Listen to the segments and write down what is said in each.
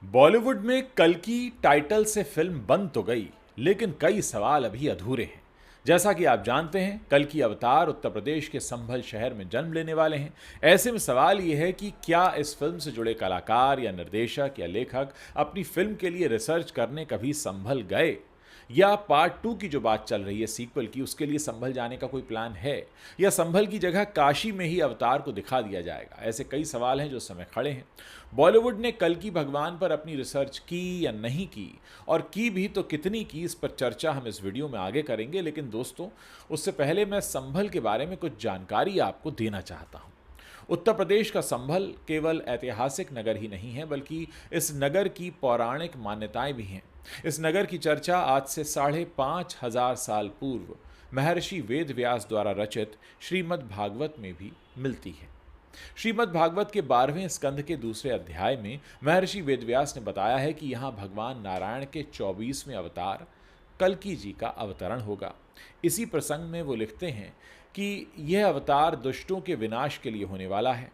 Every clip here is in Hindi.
बॉलीवुड में कल की टाइटल से फिल्म बन तो गई, लेकिन कई सवाल अभी अधूरे हैं। जैसा कि आप जानते हैं, कल की अवतार उत्तर प्रदेश के संभल शहर में जन्म लेने वाले हैं। ऐसे में सवाल यह है कि क्या इस फिल्म से जुड़े कलाकार या निर्देशक या लेखक अपनी फिल्म के लिए रिसर्च करने कभी संभल गए, या पार्ट 2 की जो बात चल रही है सीक्वल की, उसके लिए संभल जाने का कोई प्लान है, या संभल की जगह काशी में ही अवतार को दिखा दिया जाएगा। ऐसे कई सवाल हैं जो इस समय खड़े हैं। बॉलीवुड ने कल की भगवान पर अपनी रिसर्च की या नहीं की, और की भी तो कितनी की, इस पर चर्चा हम इस वीडियो में आगे करेंगे। लेकिन दोस्तों, उससे पहले मैं संभल के बारे में कुछ जानकारी आपको देना चाहता हूं। उत्तर प्रदेश का संभल केवल ऐतिहासिक नगर ही नहीं है, बल्कि इस नगर की पौराणिक मान्यताएं भी हैं। इस नगर की चर्चा आज से 5,500 साल पूर्व महर्षि वेद व्यास द्वारा रचित श्रीमद् भागवत में भी मिलती है। श्रीमद् भागवत के 12वें स्कंध के दूसरे अध्याय में महर्षि वेदव्यास ने बताया है कि यहाँ भगवान नारायण के 24वें अवतार कल्कि जी का अवतरण होगा। इसी प्रसंग में वो लिखते हैं कि यह अवतार दुष्टों के विनाश के लिए होने वाला है।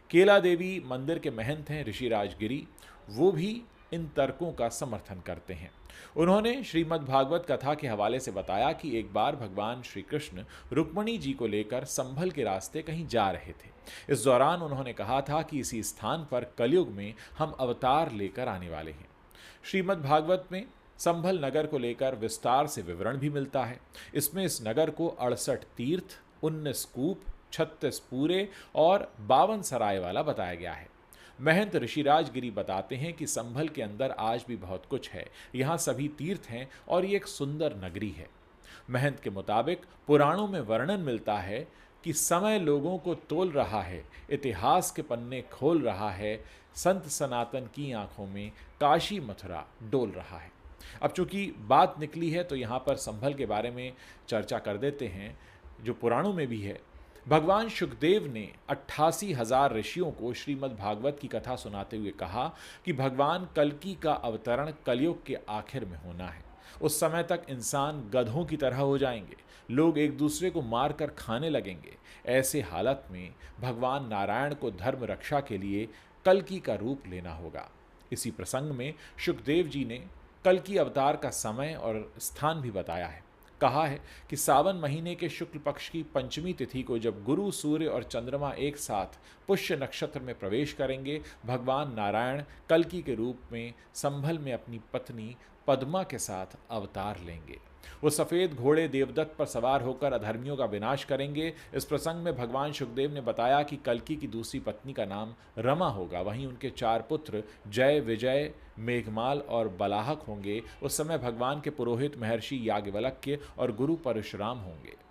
केला देवी मंदिर के महंत हैं ऋषिराज गिरी, वो भी इन तर्कों का समर्थन करते हैं। उन्होंने श्रीमद् भागवत कथा के हवाले से बताया कि एक बार भगवान श्री कृष्ण रुक्मणी जी को लेकर संभल के रास्ते कहीं जा रहे थे। इस दौरान उन्होंने कहा था कि इसी स्थान पर कलयुग में हम अवतार लेकर आने वाले हैं। श्रीमद् भागवत में संभल नगर को लेकर विस्तार से विवरण भी मिलता है। इसमें इस नगर को 68 तीर्थ, 19 कूप, 36 पूरे और 52 सराय वाला बताया गया है। महंत ऋषिराज गिरी बताते हैं कि संभल के अंदर आज भी बहुत कुछ है। यहाँ सभी तीर्थ हैं और ये एक सुंदर नगरी है। महंत के मुताबिक पुराणों में वर्णन मिलता है कि समय लोगों को तोल रहा है, इतिहास के पन्ने खोल रहा है, संत सनातन की आंखों में काशी मथुरा डोल रहा है। अब चूंकि बात निकली है तो यहाँ पर संभल के बारे में चर्चा कर देते हैं, जो पुराणों में भी है। भगवान शुकदेव ने 88,000 ऋषियों को श्रीमद् भागवत की कथा सुनाते हुए कहा कि भगवान कल्कि का अवतरण कलयुग के आखिर में होना है। उस समय तक इंसान गधों की तरह हो जाएंगे, लोग एक दूसरे को मारकर खाने लगेंगे। ऐसे हालत में भगवान नारायण को धर्म रक्षा के लिए कल्कि का रूप लेना होगा। इसी प्रसंग में शुकदेव जी ने कल्कि अवतार का समय और स्थान भी बताया है। कहा है कि सावन महीने के शुक्ल पक्ष की पंचमी तिथि को जब गुरु, सूर्य और चंद्रमा एक साथ पुष्य नक्षत्र में प्रवेश करेंगे, भगवान नारायण कल्कि के रूप में संभल में अपनी पत्नी पद्मा के साथ अवतार लेंगे। वो सफ़ेद घोड़े देवदत्त पर सवार होकर अधर्मियों का विनाश करेंगे। इस प्रसंग में भगवान शुकदेव ने बताया कि कल्कि की दूसरी पत्नी का नाम रमा होगा। वहीं उनके 4 पुत्र जय, विजय, मेघमाल और बलाहक होंगे। उस समय भगवान के पुरोहित महर्षि याज्ञवल्क्य और गुरु परशुराम होंगे।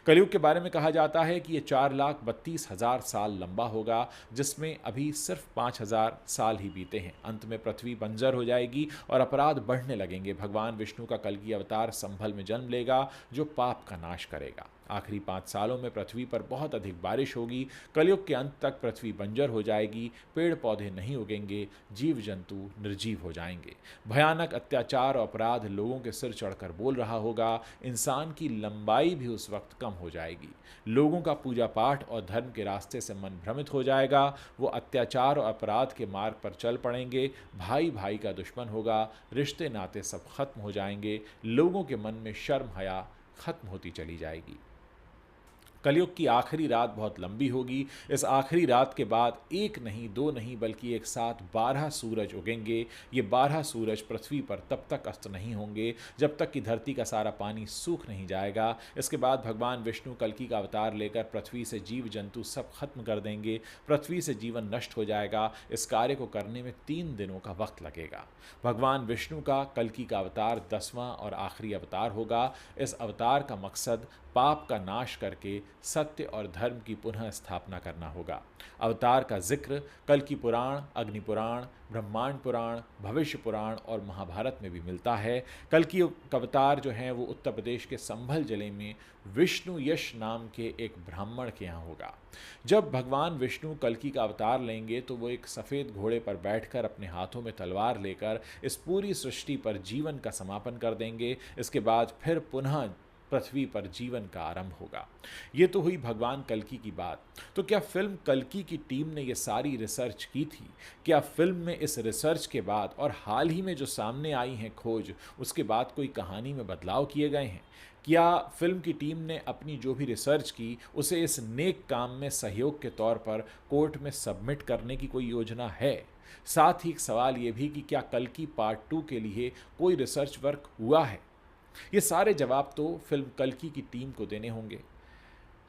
कलयुग के बारे में कहा जाता है कि ये 4,32,000 साल लंबा होगा, जिसमें अभी सिर्फ 5,000 साल ही बीते हैं। अंत में पृथ्वी बंजर हो जाएगी और अपराध बढ़ने लगेंगे। भगवान विष्णु का कल्कि अवतार संभल में जन्म लेगा, जो पाप का नाश करेगा। आखिरी 5 सालों में पृथ्वी पर बहुत अधिक बारिश होगी। कलयुग के अंत तक पृथ्वी बंजर हो जाएगी, पेड़ पौधे नहीं उगेंगे, जीव जंतु निर्जीव हो जाएंगे। भयानक अत्याचार और अपराध लोगों के सिर चढ़कर बोल रहा होगा। इंसान की लंबाई भी उस वक्त कम हो जाएगी। लोगों का पूजा पाठ और धर्म के रास्ते से मन भ्रमित हो जाएगा। वो अत्याचार और अपराध के मार्ग पर चल पड़ेंगे। भाई भाई का दुश्मन होगा, रिश्ते नाते सब खत्म हो जाएंगे। लोगों के मन में शर्म हया खत्म होती चली जाएगी। कलयुग की आखिरी रात बहुत लंबी होगी। इस आखिरी रात के बाद एक नहीं, 2 नहीं, बल्कि एक साथ 12 सूरज उगेंगे। ये 12 सूरज पृथ्वी पर तब तक अस्त नहीं होंगे जब तक कि धरती का सारा पानी सूख नहीं जाएगा। इसके बाद भगवान विष्णु कल्कि का अवतार लेकर पृथ्वी से जीव जंतु सब खत्म कर देंगे। पृथ्वी से जीवन नष्ट हो जाएगा। इस कार्य को करने में 3 दिनों का वक्त लगेगा। भगवान विष्णु का कल्कि का अवतार 10वां और आखिरी अवतार होगा। इस अवतार का मकसद पाप का नाश करके सत्य और धर्म की पुनः स्थापना करना होगा। अवतार का जिक्र कल्कि पुराण, अग्नि पुराण, ब्रह्मांड पुराण, भविष्य पुराण और महाभारत में भी मिलता है। कल्कि अवतार जो है वो उत्तर प्रदेश के संभल जिले में विष्णु यश नाम के एक ब्राह्मण के यहाँ होगा। जब भगवान विष्णु कल्कि का अवतार लेंगे तो वो एक सफ़ेद घोड़े पर बैठकर अपने हाथों में तलवार लेकर इस पूरी सृष्टि पर जीवन का समापन कर देंगे। इसके बाद फिर पुनः पृथ्वी पर जीवन का आरंभ होगा। ये तो हुई भगवान कल्कि की बात। तो क्या फिल्म कल्कि की टीम ने ये सारी रिसर्च की थी? क्या फिल्म में इस रिसर्च के बाद और हाल ही में जो सामने आई हैं खोज, उसके बाद कोई कहानी में बदलाव किए गए हैं? क्या फिल्म की टीम ने अपनी जो भी रिसर्च की उसे इस नेक काम में सहयोग के तौर पर कोर्ट में सबमिट करने की कोई योजना है? साथ ही एक सवाल ये भी कि क्या कल्कि पार्ट 2 के लिए कोई रिसर्च वर्क हुआ है? ये सारे जवाब तो फिल्म कल्कि की टीम को देने होंगे।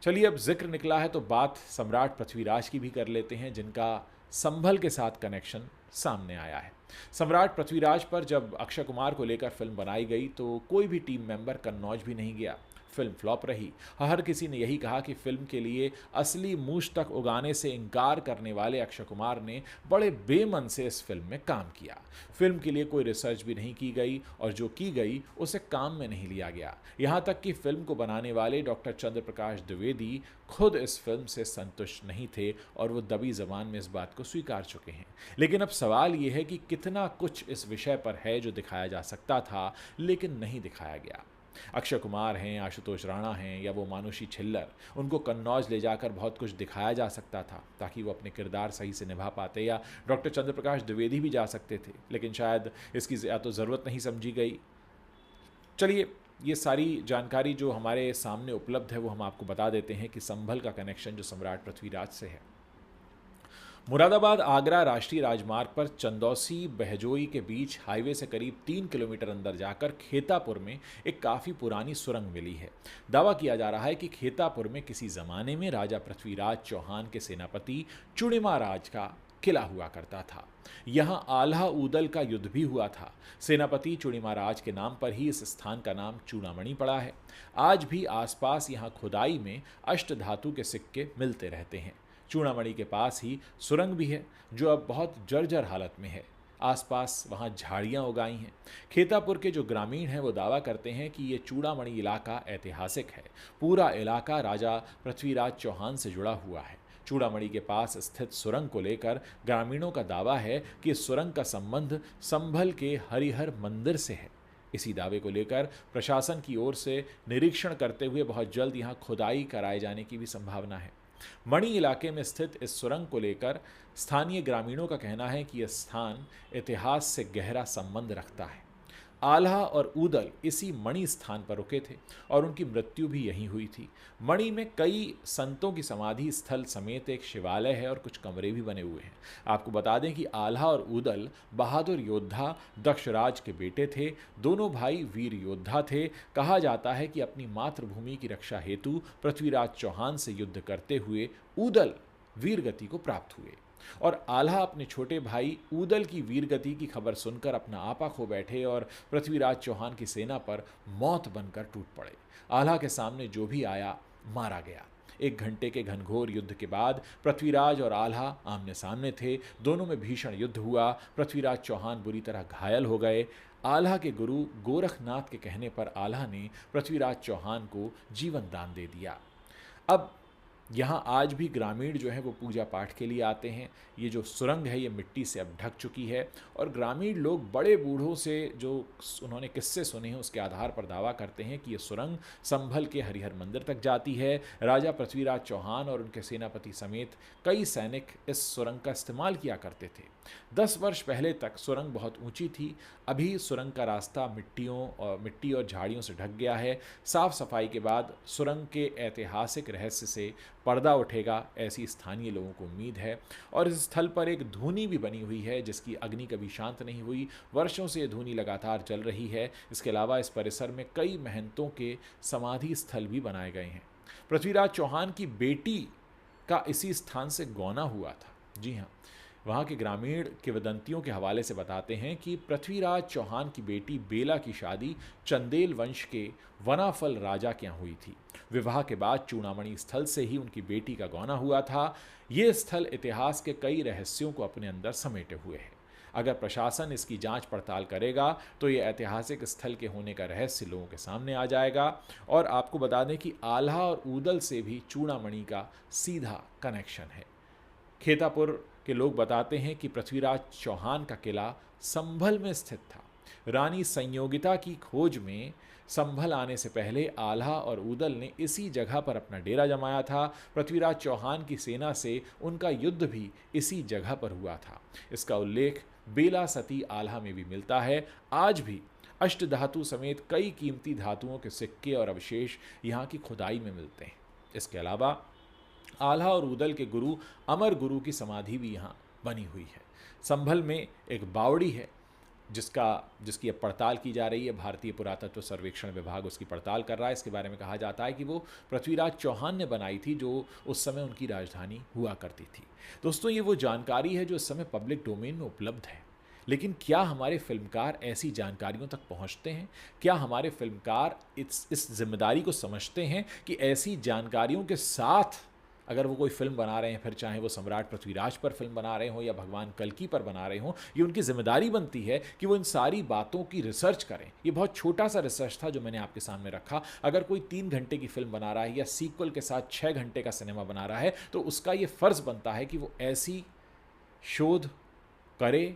चलिए, अब जिक्र निकला है तो बात सम्राट पृथ्वीराज की भी कर लेते हैं, जिनका संभल के साथ कनेक्शन सामने आया है। सम्राट पृथ्वीराज पर जब अक्षय कुमार को लेकर फिल्म बनाई गई तो कोई भी टीम मेंबर कन्नौज भी नहीं गया। फिल्म फ्लॉप रही। हर किसी ने यही कहा कि फिल्म के लिए असली मूछ तक उगाने से इनकार करने वाले अक्षय कुमार ने बड़े बेमन से इस फिल्म में काम किया। फिल्म के लिए कोई रिसर्च भी नहीं की गई और जो की गई उसे काम में नहीं लिया गया। यहाँ तक कि फिल्म को बनाने वाले डॉक्टर चंद्र प्रकाश द्विवेदी खुद इस फिल्म से संतुष्ट नहीं थे और वो दबी जबान में इस बात को स्वीकार चुके हैं। लेकिन अब सवाल ये है कि कितना कुछ इस विषय पर है जो दिखाया जा सकता था लेकिन नहीं दिखाया गया। अक्षय कुमार हैं, आशुतोष राणा हैं या वो मानुषी छिल्लर, उनको कन्नौज ले जाकर बहुत कुछ दिखाया जा सकता था ताकि वो अपने किरदार सही से निभा पाते, या डॉक्टर चंद्र प्रकाश द्विवेदी भी जा सकते थे, लेकिन शायद इसकी या तो ज़रूरत नहीं समझी गई। चलिए, ये सारी जानकारी जो हमारे सामने उपलब्ध है वो हम आपको बता देते हैं कि संभल का कनेक्शन जो सम्राट पृथ्वीराज से है। मुरादाबाद आगरा राष्ट्रीय राजमार्ग पर चंदौसी बहजोई के बीच हाईवे से करीब 3 किलोमीटर अंदर जाकर खेतापुर में एक काफ़ी पुरानी सुरंग मिली है। दावा किया जा रहा है कि खेतापुर में किसी ज़माने में राजा पृथ्वीराज चौहान के सेनापति चूड़ीमा राज का किला हुआ करता था। यहाँ आल्हा ऊदल का युद्ध भी हुआ था। सेनापति चूड़ीमा राज के नाम पर ही इस स्थान का नाम चूड़ामणि पड़ा है। आज भी आसपास यहाँ खुदाई में अष्टधातु के सिक्के मिलते रहते हैं। चूड़ामणि के पास ही सुरंग भी है जो अब बहुत जर्जर हालत में है। आसपास वहाँ झाड़ियाँ उगाई हैं। खेतापुर के जो ग्रामीण हैं वो दावा करते हैं कि ये चूड़ामणि इलाका ऐतिहासिक है। पूरा इलाका राजा पृथ्वीराज चौहान से जुड़ा हुआ है। चूड़ामणि के पास स्थित सुरंग को लेकर ग्रामीणों का दावा है कि इस सुरंग का संबंध संभल के हरिहर मंदिर से है। इसी दावे को लेकर प्रशासन की ओर से निरीक्षण करते हुए बहुत जल्द यहाँ खुदाई कराए जाने की भी संभावना है। मणि इलाके में स्थित इस सुरंग को लेकर स्थानीय ग्रामीणों का कहना है कि यह स्थान इतिहास से गहरा संबंध रखता है। आल्हा और ऊदल इसी मणि स्थान पर रुके थे और उनकी मृत्यु भी यहीं हुई थी। मणि में कई संतों की समाधि स्थल समेत एक शिवालय है और कुछ कमरे भी बने हुए हैं। आपको बता दें कि आल्हा और ऊदल बहादुर योद्धा दक्षराज के बेटे थे। दोनों भाई वीर योद्धा थे। कहा जाता है कि अपनी मातृभूमि की रक्षा हेतु पृथ्वीराज चौहान से युद्ध करते हुए ऊदल वीरगति को प्राप्त हुए और आल्हा अपने छोटे भाई ऊदल की वीरगति की खबर सुनकर अपना आपा खो बैठे और पृथ्वीराज चौहान की सेना पर मौत बनकर टूट पड़े। आल्हा के सामने जो भी आया मारा गया। 1 घंटे के घनघोर युद्ध के बाद पृथ्वीराज और आल्हा आमने सामने थे। दोनों में भीषण युद्ध हुआ। पृथ्वीराज चौहान बुरी तरह घायल हो गए। आल्हा के गुरु गोरखनाथ के कहने पर आल्हा ने पृथ्वीराज चौहान को जीवन दान दे दिया। अब यहाँ आज भी ग्रामीण जो है वो पूजा पाठ के लिए आते हैं। ये जो सुरंग है ये मिट्टी से अब ढक चुकी है और ग्रामीण लोग बड़े बूढ़ों से जो उन्होंने किस्से सुने हैं उसके आधार पर दावा करते हैं कि ये सुरंग संभल के हरिहर मंदिर तक जाती है। राजा पृथ्वीराज चौहान और उनके सेनापति समेत कई सैनिक इस सुरंग का इस्तेमाल किया करते थे। 10 वर्ष पहले तक सुरंग बहुत ऊंची थी। अभी सुरंग का रास्ता मिट्टी और झाड़ियों से ढक गया है। साफ सफाई के बाद सुरंग के ऐतिहासिक रहस्य से पर्दा उठेगा, ऐसी स्थानीय लोगों को उम्मीद है। और इस स्थल पर एक धूनी भी बनी हुई है जिसकी अग्नि कभी शांत नहीं हुई। वर्षों से ये धूनी लगातार जल रही है। इसके अलावा इस परिसर में कई महंतों के समाधि स्थल भी बनाए गए हैं। पृथ्वीराज चौहान की बेटी का इसी स्थान से गौना हुआ था। जी हाँ, वहाँ के ग्रामीण किंवदंतियों के हवाले से बताते हैं कि पृथ्वीराज चौहान की बेटी बेला की शादी चंदेल वंश के वनाफल राजा के यहाँ हुई थी। विवाह के बाद चूड़ामणि स्थल से ही उनकी बेटी का गौना हुआ था। ये स्थल इतिहास के कई रहस्यों को अपने अंदर समेटे हुए है। अगर प्रशासन इसकी जांच पड़ताल करेगा तो ये ऐतिहासिक स्थल के होने का रहस्य लोगों के सामने आ जाएगा। और आपको बता दें कि आल्हा और ऊदल से भी चूड़ामणि का सीधा कनेक्शन है। खेतापुर के लोग बताते हैं कि पृथ्वीराज चौहान का किला संभल में स्थित था। रानी संयोगिता की खोज में संभल आने से पहले आल्हा और ऊदल ने इसी जगह पर अपना डेरा जमाया था। पृथ्वीराज चौहान की सेना से उनका युद्ध भी इसी जगह पर हुआ था। इसका उल्लेख बेला सती आल्हा में भी मिलता है। आज भी अष्टधातु समेत कई कीमती धातुओं के सिक्के और अवशेष यहाँ की खुदाई में मिलते हैं। इसके अलावा आल्हा और ऊदल के गुरु अमर गुरु की समाधि भी यहाँ बनी हुई है। संभल में एक बावड़ी है जिसकी अब पड़ताल की जा रही है। भारतीय पुरातत्व सर्वेक्षण विभाग उसकी पड़ताल कर रहा है। इसके बारे में कहा जाता है कि वो पृथ्वीराज चौहान ने बनाई थी, जो उस समय उनकी राजधानी हुआ करती थी। दोस्तों, ये वो जानकारी है जो इस समय पब्लिक डोमेन में उपलब्ध है, लेकिन क्या हमारे फिल्मकार ऐसी जानकारियों तक पहुंचते हैं? क्या हमारे फिल्मकार इस जिम्मेदारी को समझते हैं कि ऐसी जानकारियों के साथ अगर वो कोई फिल्म बना रहे हैं, फिर चाहे वो सम्राट पृथ्वीराज पर फिल्म बना रहे हों या भगवान कल्की पर बना रहे हों, ये उनकी जिम्मेदारी बनती है कि वो इन सारी बातों की रिसर्च करें। ये बहुत छोटा सा रिसर्च था जो मैंने आपके सामने रखा। अगर कोई 3 घंटे की फिल्म बना रहा है या सीक्वल के साथ 6 घंटे का सिनेमा बना रहा है, तो उसका ये फ़र्ज़ बनता है कि वो ऐसी शोध करे,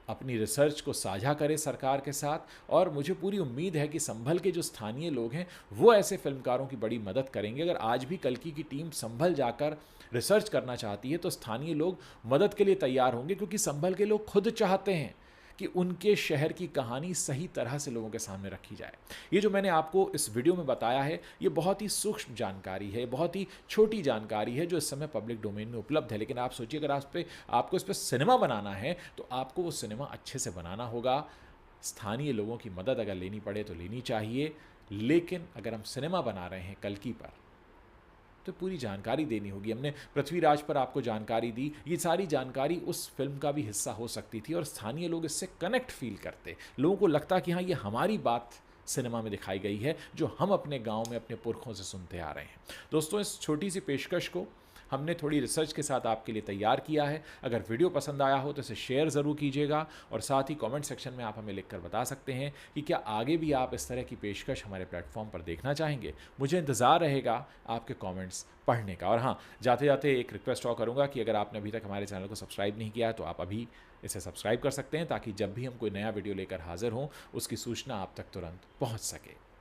अपनी रिसर्च को साझा करे सरकार के साथ। और मुझे पूरी उम्मीद है कि संभल के जो स्थानीय लोग हैं वो ऐसे फिल्मकारों की बड़ी मदद करेंगे। अगर आज भी कल्की की टीम संभल जाकर रिसर्च करना चाहती है तो स्थानीय लोग मदद के लिए तैयार होंगे, क्योंकि संभल के लोग खुद चाहते हैं कि उनके शहर की कहानी सही तरह से लोगों के सामने रखी जाए। ये जो मैंने आपको इस वीडियो में बताया है, ये बहुत ही सूक्ष्म जानकारी है, बहुत ही छोटी जानकारी है जो इस समय पब्लिक डोमेन में उपलब्ध है। लेकिन आप सोचिए, अगर आपको इस पर सिनेमा बनाना है तो आपको वो सिनेमा अच्छे से बनाना होगा। स्थानीय लोगों की मदद अगर लेनी पड़े तो लेनी चाहिए, लेकिन अगर हम सिनेमा बना रहे हैं कल्की पर तो पूरी जानकारी देनी होगी। हमने पृथ्वीराज पर आपको जानकारी दी, ये सारी जानकारी उस फिल्म का भी हिस्सा हो सकती थी और स्थानीय लोग इससे कनेक्ट फील करते। लोगों को लगता कि हाँ, ये हमारी बात सिनेमा में दिखाई गई है जो हम अपने गांव में अपने पुरखों से सुनते आ रहे हैं। दोस्तों, इस छोटी सी पेशकश को हमने थोड़ी रिसर्च के साथ आपके लिए तैयार किया है। अगर वीडियो पसंद आया हो तो इसे शेयर ज़रूर कीजिएगा और साथ ही कमेंट सेक्शन में आप हमें लिखकर बता सकते हैं कि क्या आगे भी आप इस तरह की पेशकश हमारे प्लेटफॉर्म पर देखना चाहेंगे। मुझे इंतज़ार रहेगा आपके कमेंट्स पढ़ने का। और हाँ, जाते जाते एक रिक्वेस्ट और करूँगा कि अगर आपने अभी तक हमारे चैनल को सब्सक्राइब नहीं किया है तो आप अभी इसे सब्सक्राइब कर सकते हैं, ताकि जब भी हम कोई नया वीडियो लेकर हाजिर हों उसकी सूचना आप तक तुरंत पहुँच सके।